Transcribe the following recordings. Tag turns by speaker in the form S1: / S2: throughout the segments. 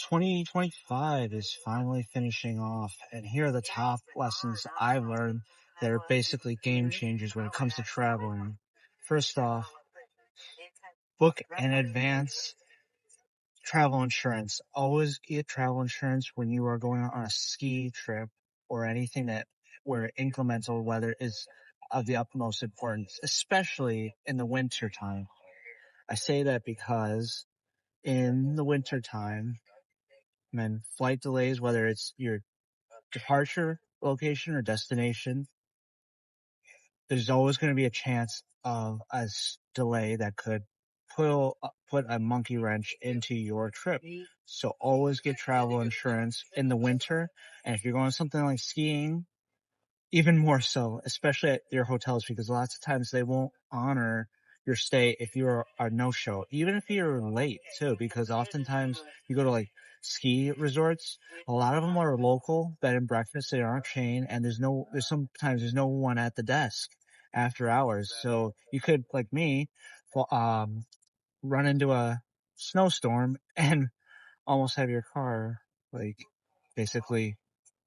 S1: 2025 is finally finishing off, and here are the top lessons I've learned that are basically game changers when it comes to traveling. First off, book in advance travel insurance. Always get travel insurance when you are going on a ski trip or anything where inclemental weather is of the utmost importance, especially in the winter time. I say that because in the winter time, and flight delays, whether it's your departure location or destination, there's always going to be a chance of a delay that could put a monkey wrench into your trip. So always get travel insurance in the winter. And if you're going something like skiing, even more so, especially at your hotels, because lots of times they won't honor your stay if you're a no-show, even if you're late too, because oftentimes you go to like ski resorts, a lot of them are local bed and breakfast, they aren't chain, and sometimes there's no one at the desk after hours. So you could, like me, run into a snowstorm and almost have your car like basically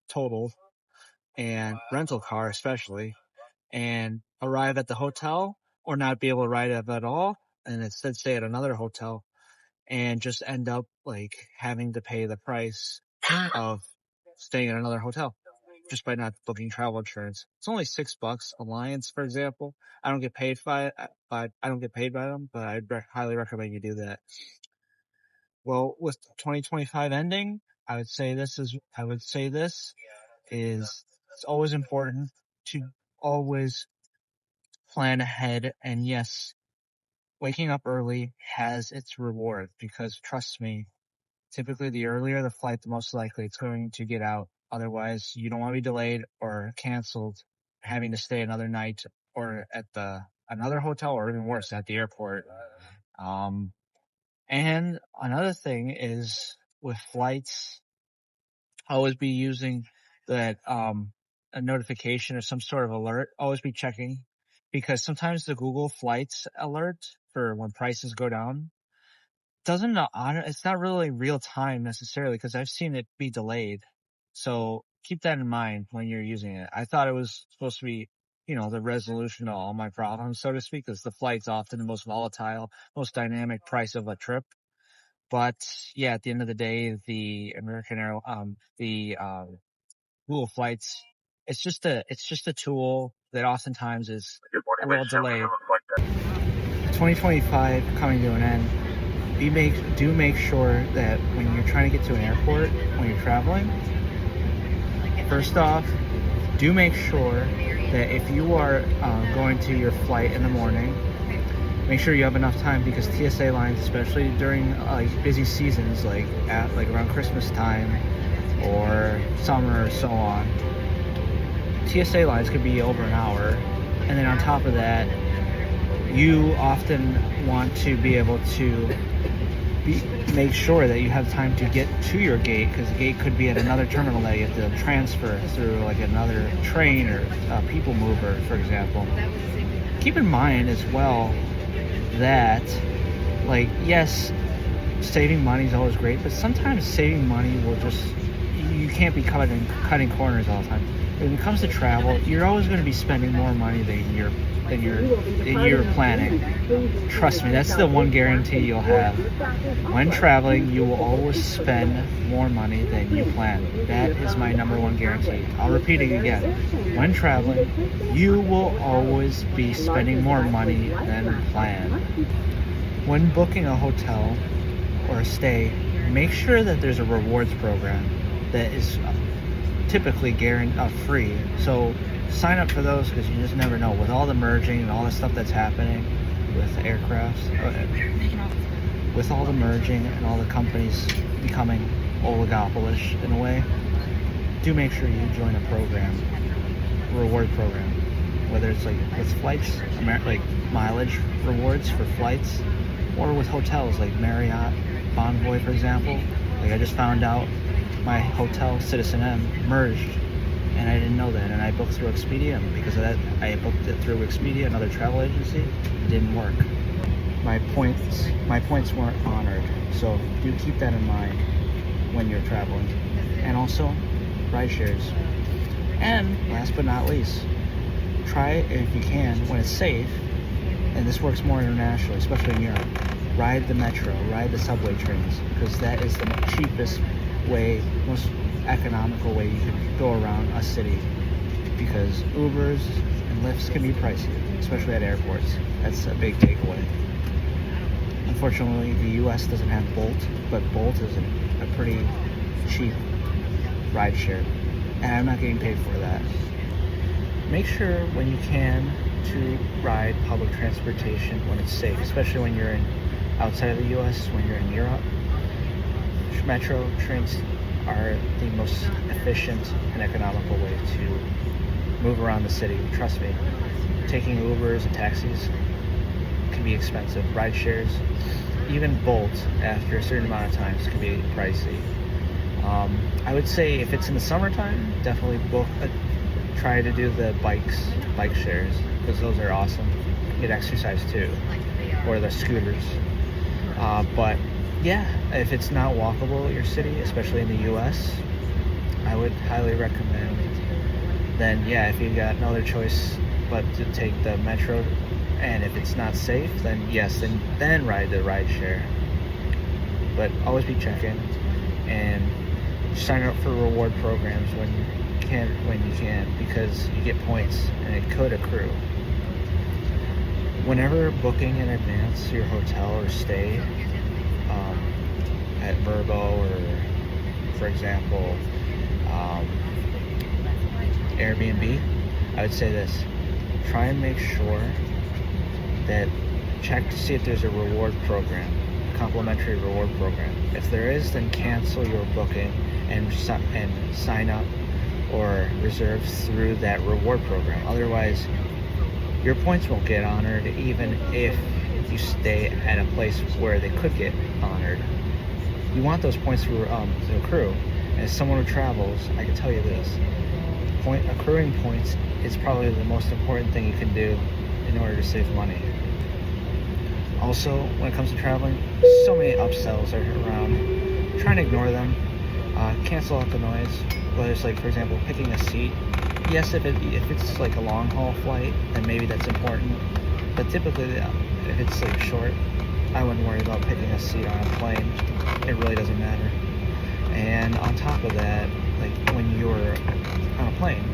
S1: totaled, and rental car especially, and arrive at the hotel or not be able to ride it at all and instead stay at another hotel and just end up like having to pay the price of staying at another hotel just by not booking travel insurance. It's only $6. Alliance, for example, I don't get paid by them, but highly recommend you do that. Well, with 2025 ending, I would say this is it's always important to always plan ahead. And yes, waking up early has its reward, because trust me, typically the earlier the flight, the most likely it's going to get out. Otherwise, you don't want to be delayed or canceled, having to stay another night or at another hotel, or even worse, at the airport. And another thing is with flights, always be using that, a notification or some sort of alert. Always be checking, because sometimes the Google Flights alert for when prices go down doesn't honor. It's not really real time necessarily, because I've seen it be delayed. So keep that in mind when you're using it. I thought it was supposed to be, the resolution to all my problems, so to speak, because the flight's often the most volatile, most dynamic price of a trip. But yeah, at the end of the day, the Google Flights, it's just a tool that oftentimes is a little delayed. 2025 coming to an end. Do make sure that when you're trying to get to an airport, when you're traveling, first off, do make sure that if you are going to your flight in the morning, make sure you have enough time, because TSA lines, especially during busy seasons, like around Christmas time or summer or so on, TSA lines could be over an hour. And then on top of that, you often want to be able to make sure that you have time to get to your gate, because the gate could be at another terminal that you have to transfer through, like another train or a people mover, for example. Keep in mind as well that, yes, saving money is always great, but sometimes saving money you can't be cutting corners all the time. When it comes to travel, you're always going to be spending more money than you're planning. Trust me, that's the one guarantee you'll have. When traveling, you will always spend more money than you plan. That is my number one guarantee. I'll repeat it again. When traveling, you will always be spending more money than planned. When booking a hotel or a stay, make sure that there's a rewards program that is typically free. So sign up for those, because you just never know. With all the merging and all the stuff that's happening with aircrafts, with all the merging and all the companies becoming oligopolish in a way, do make sure you join a program, reward program, whether it's like with flights, like mileage rewards for flights, or with hotels like Marriott, Bonvoy, for example. Like I just found out my hotel, Citizen M, merged, and I didn't know that, and I booked through Expedia, and because of that, I booked it through Expedia, another travel agency. It didn't work. My points weren't honored, so do keep that in mind. when you're traveling. And also ride shares. And last but not least, try it if you can when it's safe, and this works more internationally, especially in Europe. Ride the metro, ride the subway trains, because that is the cheapest way, most economical way you can go around a city, because Ubers and Lyfts can be pricey, especially at airports. That's a big takeaway. Unfortunately, the US doesn't have Bolt, but Bolt is a pretty cheap rideshare, and I'm not getting paid for that. Make sure when you can to ride public transportation when it's safe, especially when you're outside of the US, when you're in Europe. Metro trains are the most efficient and economical way to move around the city. Trust me, taking Ubers and taxis can be expensive. Ride shares, even Bolt, after a certain amount of times, can be pricey. I would say if it's in the summertime, definitely try to do the bike shares, because those are awesome. You get exercise too, or the scooters. But yeah, if it's not walkable your city, especially in the US, I would highly recommend, then yeah, if you got no other choice but to take the metro, and if it's not safe, then yes, then ride the ride share. But always be checking and sign up for reward programs when you can, because you get points and it could accrue. Whenever booking in advance your hotel or stay at Verbo, or for example Airbnb, I would say this: try and make sure that check to see if there's a reward program, a complimentary reward program. If there is, then cancel your booking and sign up or reserve through that reward program. Otherwise, your points won't get honored, even if you stay at a place where they could get honored. You want those points to accrue. As someone who travels, I can tell you this: accruing points is probably the most important thing you can do in order to save money. Also, when it comes to traveling, so many upsells are around. Try and ignore them. Cancel out the noise. Whether it's like, for example, picking a seat. Yes, if it's like a long haul flight, then maybe that's important. But typically, if it's like short, I wouldn't worry about picking a seat on a plane. It really doesn't matter. And on top of that, like when you're on a plane,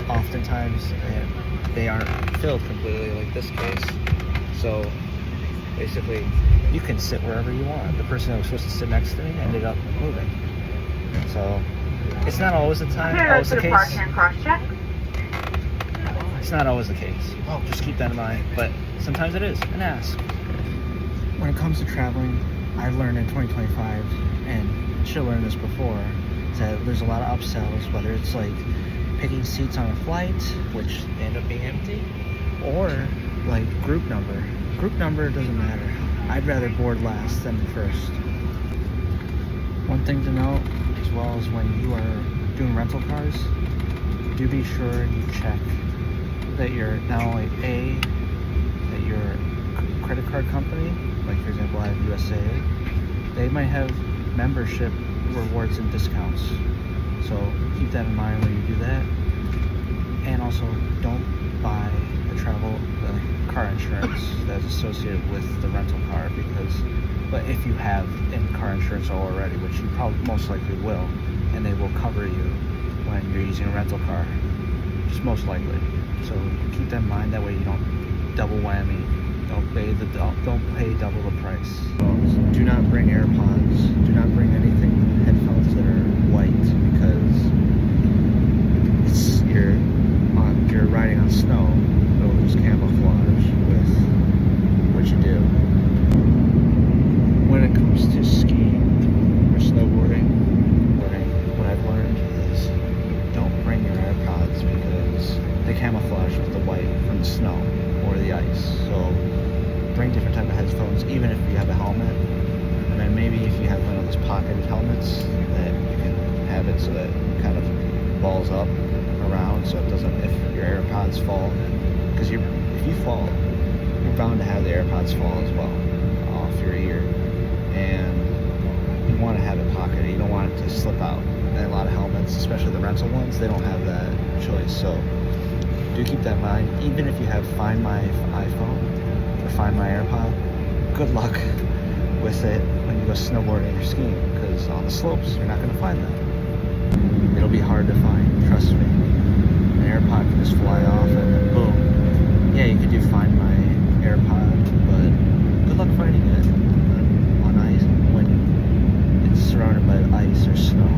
S1: oftentimes they aren't filled completely, like this case. So basically, you can sit wherever you want. The person that was supposed to sit next to me ended up moving. So it's not always the case. It's not always the case. Oh, just keep that in mind. But sometimes it is, and ask. When it comes to traveling, I've learned in 2025, and should learn this before, that there's a lot of upsells, whether it's like picking seats on a flight, which end up being empty, or like group number. Group number doesn't matter. I'd rather board last than first. One thing to note, as well as when you are doing rental cars, do be sure you check that you're not only that your credit card company, like for example I have USA, they might have membership rewards and discounts. So keep that in mind when you do that. And also, don't buy the car insurance that's associated with the rental car, but if you have in-car insurance already, which you probably most likely will, and they will cover you when you're using a rental car, just most likely. So keep that in mind. That way you don't double whammy. Don't pay double the price. Do not bring AirPods. Do not bring anything, headphones that are white, because you're riding on snow. It'll lose camouflage with what you do. When it comes to skiing or snowboarding, what I've learned is don't bring your AirPods, because they camouflage with the white from the snow or the ice. So bring different type of headphones, even if you have a helmet. And then maybe if you have one of those pocketed helmets, that you can have it so that it kind of balls up around, so it doesn't, if your AirPods fall, because if you fall, you're bound to have the AirPods fall as well off your ear, and you want to have it
S2: pocket. You don't want it to slip out. And a lot of helmets, especially the rental ones, they don't have that choice. So do keep that in mind. Even if you have Find My iPhone or Find My AirPod, good luck with it when you go snowboarding or skiing, because on the slopes you're not going to find that. It'll be hard to find, trust me. An AirPod can just fly off and boom. Yeah, you could do Find My AirPod, but good luck finding it on ice when it's surrounded by ice or snow.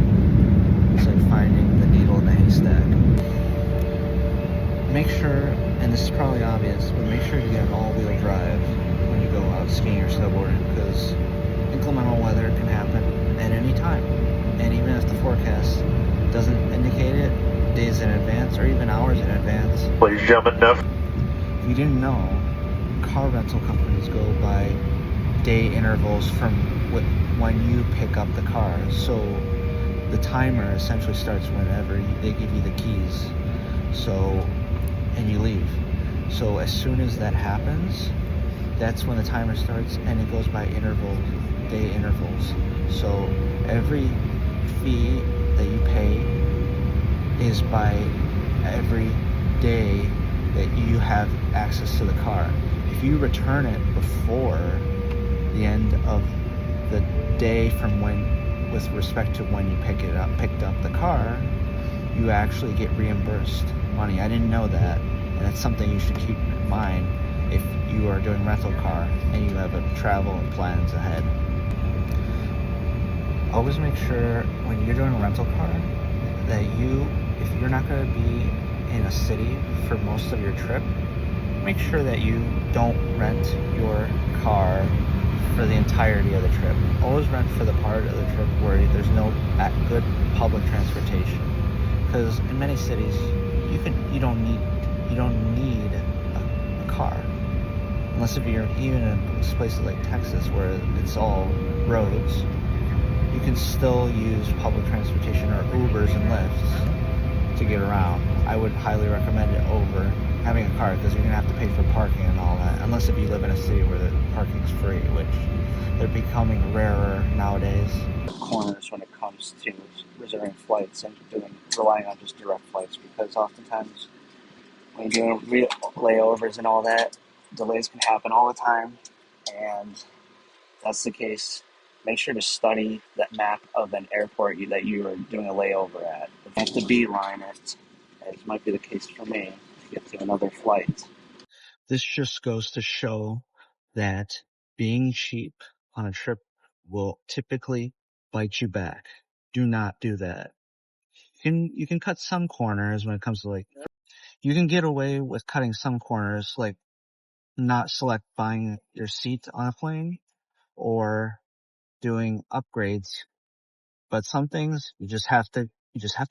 S2: It's like finding the needle in a haystack. Make sure, and this is probably obvious, but make sure you get an all-wheel drive when you go out skiing or snowboarding, because inclement weather can happen at any time. And even if the forecast doesn't indicate it days in advance or even hours in advance.
S3: Please jump enough.
S2: If you didn't know, car rental companies go by day intervals from when you pick up the car. So the timer essentially starts whenever they give you the keys. So, and you leave. So as soon as that happens, that's when the timer starts, and it goes by day intervals. So every fee that you pay is by every day that you have access to the car. If you return it before the end of the day from when, with respect to when you picked up the car, you actually get reimbursed money. I didn't know that, and that's something you should keep in mind if you are doing rental car and you have a travel plans ahead. Always make sure when you're doing a rental car that if you're not going to be in a city for most of your trip, make sure that you don't rent your car for the entirety of the trip. Always rent for the part of the trip where there's no good public transportation, because in many cities you don't need a car, unless if you're even in places like Texas where it's all roads. You can still use public transportation or Ubers and Lyfts to get around. I would highly recommend it over having a car, because you're gonna have to pay for parking and all that, unless if you live in a city where the parking's free, which they're becoming rarer nowadays. Corners when it comes to reserving flights and relying on just direct flights, because oftentimes when you're doing layovers and all that, delays can happen all the time, and if that's the case, make sure to study that map of an airport that you are doing a layover at. You have to beeline it, as might be the case for me, to get to another flight. This just goes to show that being cheap on a trip will typically bite you back. Do not do that. You can cut some corners when it comes to you can get away with cutting some corners, like not buying your seat on a plane or doing upgrades, but some things you just have to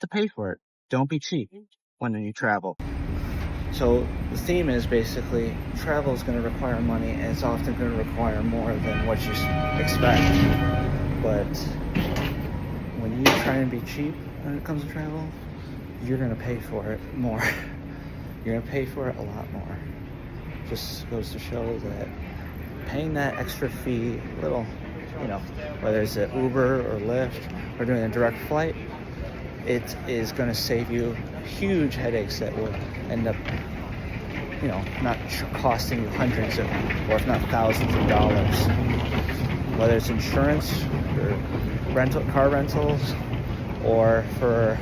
S2: pay for it. Don't be cheap when you travel. So the theme is basically travel is going to require money, and it's often going to require more than what you expect. But when you try and be cheap when it comes to travel, you're going to pay for it more. You're going to pay for it a lot more. Just goes to show that paying that extra fee, little, whether it's an Uber or Lyft or doing a direct flight, it is going to save you huge headaches that will end up, not costing you hundreds or if not thousands of dollars. Whether it's insurance or car rentals, or for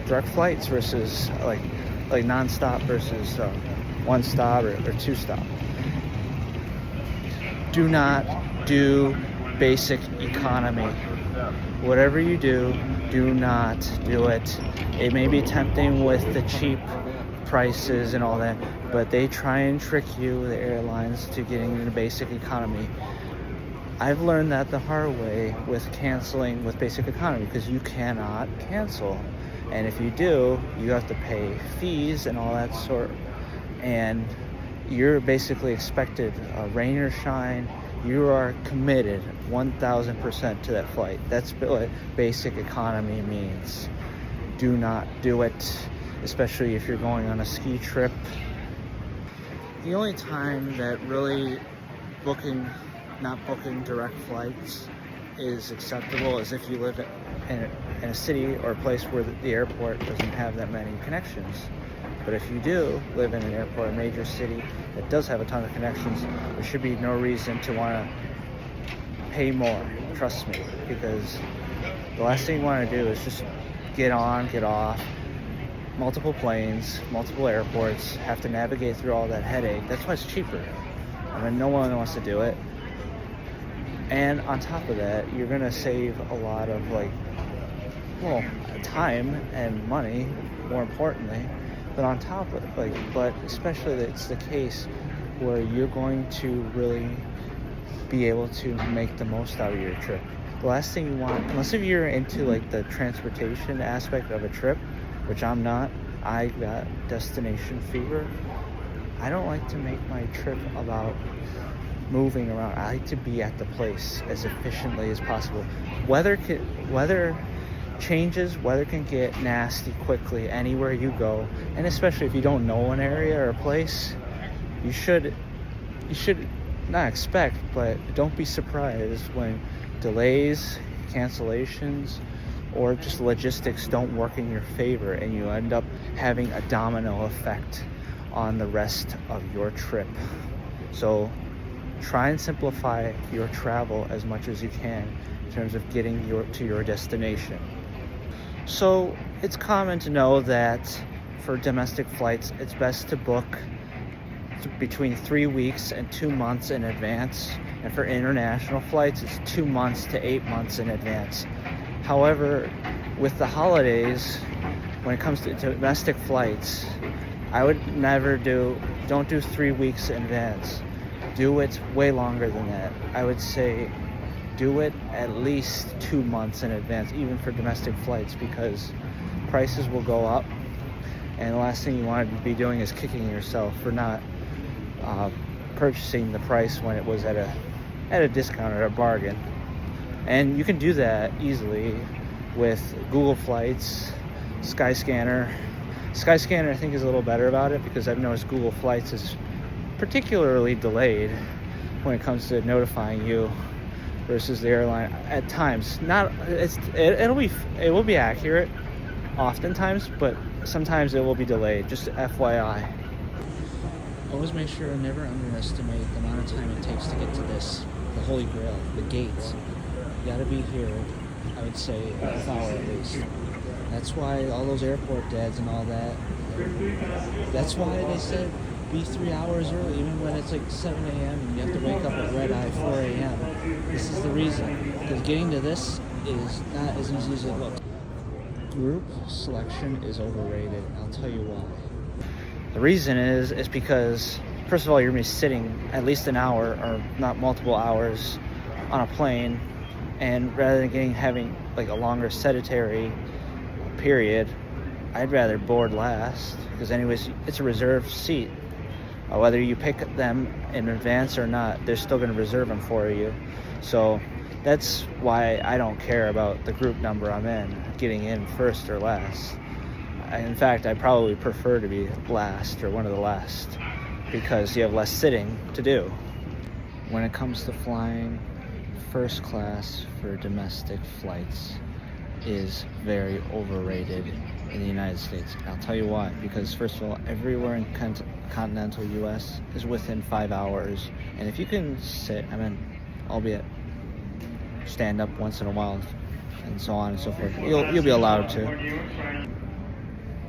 S2: direct flights versus like nonstop versus one stop or two stop. Do not do basic economy. Whatever you do, do not do it. It may be tempting with the cheap prices and all that, but they try and trick you, the airlines, to getting into basic economy. I've learned that the hard way with canceling with basic economy, because you cannot cancel. And if you do, you have to pay fees and all that sort. And you're basically expected, rain or shine, you are committed 1,000% to that flight. That's what basic economy means. Do not do it, especially if you're going on a ski trip. The only time that really not booking direct flights is acceptable is if you live in a city or a place where the airport doesn't have that many connections. But if you do live in an airport, a major city that does have a ton of connections, there should be no reason to want to pay more, trust me, because the last thing you want to do is just get on, get off, multiple planes, multiple airports, have to navigate through all that headache. That's why it's cheaper. I mean, no one wants to do it. And on top of that, you're going to save a lot of time and money, more importantly. But on top of but especially it's the case where you're going to really be able to make the most out of your trip. The last thing you want, unless if you're into the transportation aspect of a trip, which I'm not, I got destination fever. I don't like to make my trip about moving around. I like to be at the place as efficiently as possible. Weather changes, weather can get nasty quickly anywhere you go, and especially if you don't know an area or a place, you should not expect, but don't be surprised when delays, cancellations, or just logistics don't work in your favor and you end up having a domino effect on the rest of your trip. So try and simplify your travel as much as you can in terms of getting to your destination. So it's common to know that for domestic flights, it's best to book between 3 weeks and 2 months in advance. And for international flights, it's 2 months to 8 months in advance. However, with the holidays, when it comes to domestic flights, I would don't do 3 weeks in advance. Do it way longer than that. I would say do it at least 2 months in advance, even for domestic flights, because prices will go up, and the last thing you want to be doing is kicking yourself for not purchasing the price when it was at a discount or a bargain. And you can do that easily with Google Flights, Skyscanner. Skyscanner, I think, is a little better about it, because I've noticed Google Flights is particularly delayed when it comes to notifying you versus the airline at times. It will be accurate oftentimes, but sometimes it will be delayed. Just FYI. Always make sure to never underestimate the amount of time it takes to get to the Holy Grail, the gates. You gotta be here, I would say, an hour at least. That's why all those airport dads and all that, that's why they said be 3 hours early, even when it's 7 a.m. and you have to wake up at red eye 4 a.m. This is the reason, because getting to this is not as easy as it looks. Group selection is overrated. I'll tell you why. The reason is because, first of all, you're going to be sitting at least an hour, or not multiple hours, on a plane, and rather than having a longer sedentary period, I'd rather board last, because anyways, it's a reserved seat. Whether you pick them in advance or not, they're still going to reserve them for you. So that's why I don't care about the group number I'm in, getting in first or last. In fact, I probably prefer to be last or one of the last, because you have less sitting to do. When it comes to flying, first class for domestic flights is very overrated in the United States. I'll tell you why. Because first of all, everywhere in continental U.S. is within 5 hours, and if you can sit, albeit stand up once in a while, and so on and so forth, you'll be allowed to.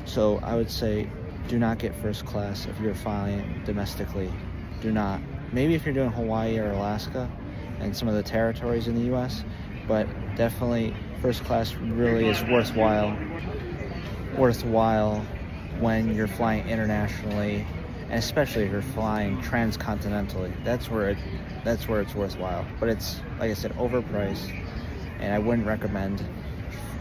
S2: So I would say, do not get first class if you're flying domestically. Do not. Maybe if you're doing Hawaii or Alaska and some of the territories in the U.S., but definitely first class really is worthwhile when you're flying internationally, and especially if you're flying transcontinentally. That's where it's worthwhile. But it's, like I said, overpriced, and I wouldn't recommend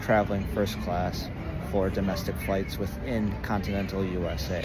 S2: traveling first class for domestic flights within continental USA.